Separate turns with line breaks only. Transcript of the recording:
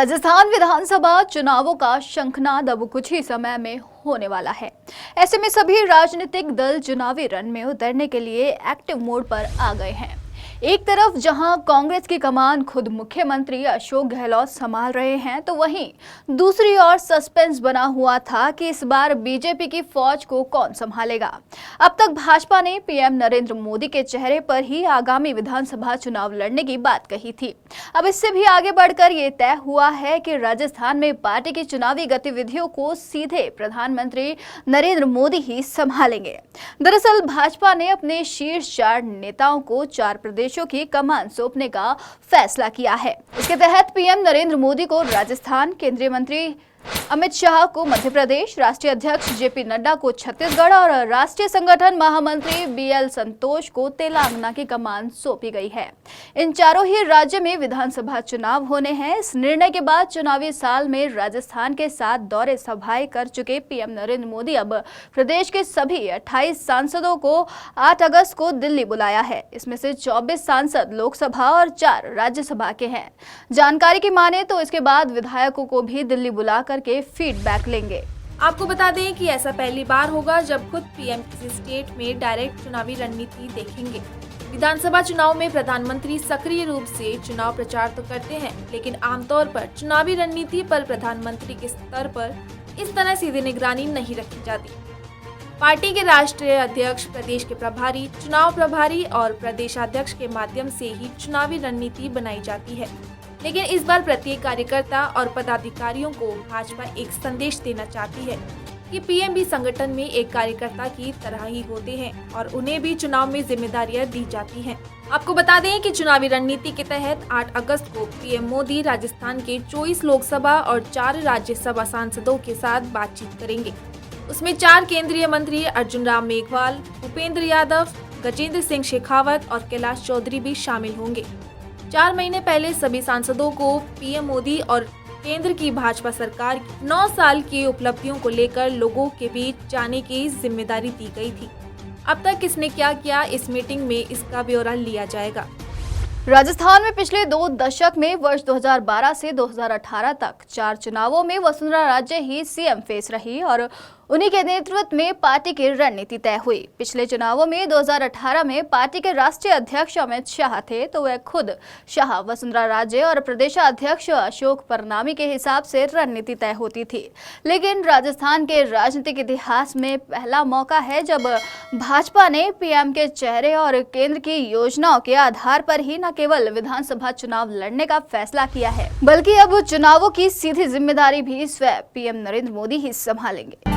राजस्थान विधानसभा चुनावों का शंखनाद अब कुछ ही समय में होने वाला है। ऐसे में सभी राजनीतिक दल चुनावी रण में उतरने के लिए एक्टिव मोड पर आ गए हैं। एक तरफ जहां कांग्रेस की कमान खुद मुख्यमंत्री अशोक गहलोत संभाल रहे हैं, तो वहीं दूसरी ओर सस्पेंस बना हुआ था कि इस बार बीजेपी की फौज को कौन संभालेगा। अब तक भाजपा ने पीएम नरेंद्र मोदी के चेहरे पर ही आगामी विधानसभा चुनाव लड़ने की बात कही थी। अब इससे भी आगे बढ़कर ये तय हुआ है कि राजस्थान में पार्टी की चुनावी गतिविधियों को सीधे प्रधानमंत्री नरेंद्र मोदी ही संभालेंगे। दरअसल भाजपा ने अपने शीर्ष 4 नेताओं को 4 प्रदेशों की कमान सौंपने का फैसला किया है। इसके तहत पीएम नरेंद्र मोदी को राजस्थान, केंद्रीय मंत्री अमित शाह को मध्य प्रदेश, राष्ट्रीय अध्यक्ष जेपी नड्डा को छत्तीसगढ़ और राष्ट्रीय संगठन महामंत्री बीएल संतोष को तेलंगाना की कमान सौंपी गई है। इन चारों ही राज्य में विधानसभा चुनाव होने हैं। इस निर्णय के बाद चुनावी साल में राजस्थान के 7 दौरे सभाएं कर चुके पीएम नरेंद्र मोदी अब प्रदेश के सभी 28 सांसदों को 8 अगस्त को दिल्ली बुलाया है। इसमें से 24 सांसद लोकसभा और 4 राज्यसभा के हैं। जानकारी की माने तो इसके बाद विधायकों को भी दिल्ली बुलाकर के फीडबैक लेंगे।
आपको बता दें कि ऐसा पहली बार होगा जब खुद पीएम किसी स्टेट में डायरेक्ट चुनावी रणनीति देखेंगे। विधानसभा चुनाव में प्रधानमंत्री सक्रिय रूप से चुनाव प्रचार तो करते हैं, लेकिन आमतौर पर चुनावी रणनीति पर प्रधानमंत्री के स्तर पर इस तरह सीधी निगरानी नहीं रखी जाती। पार्टी के राष्ट्रीय अध्यक्ष, प्रदेश के प्रभारी, चुनाव प्रभारी और प्रदेशाध्यक्ष के माध्यम से ही चुनावी रणनीति बनाई जाती है। लेकिन इस बार प्रत्येक कार्यकर्ता और पदाधिकारियों को भाजपा एक संदेश देना चाहती है कि पीएम भी संगठन में एक कार्यकर्ता की तरह ही होते हैं और उन्हें भी चुनाव में जिम्मेदारियां दी जाती हैं। आपको बता दें कि चुनावी रणनीति के तहत 8 अगस्त को पीएम मोदी राजस्थान के 24 लोकसभा और 4 राज्यसभा सांसदों के साथ बातचीत करेंगे। उसमें 4 केंद्रीय मंत्री अर्जुन राम मेघवाल, भूपेंद्र यादव, गजेंद्र सिंह शेखावत और कैलाश चौधरी भी शामिल होंगे। 4 महीने पहले सभी सांसदों को पीएम मोदी और केंद्र की भाजपा सरकार की 9 साल की उपलब्धियों को लेकर लोगों के बीच जाने की जिम्मेदारी दी गई थी। अब तक किसने क्या किया, इस मीटिंग में इसका ब्यौरा लिया जाएगा।
राजस्थान में पिछले 2 दशक में वर्ष 2012 से 2018 तक 4 चुनावों में वसुंधरा राजे ही सीएम फेस रही और उन्हीं के नेतृत्व में पार्टी की रणनीति तय हुई। पिछले चुनावों में 2018 में पार्टी के राष्ट्रीय अध्यक्ष अमित शाह थे, तो वह खुद शाह, वसुंधरा राजे और प्रदेशाध्यक्ष अशोक परनामी के हिसाब से रणनीति तय होती थी। लेकिन राजस्थान के राजनीतिक इतिहास में पहला मौका है जब भाजपा ने पीएम के चेहरे और केंद्र की योजनाओं के आधार पर ही न केवल विधानसभा चुनाव लड़ने का फैसला किया है, बल्कि अब चुनावों की सीधी जिम्मेदारी भी स्वयं पीएम नरेंद्र मोदी ही संभालेंगे।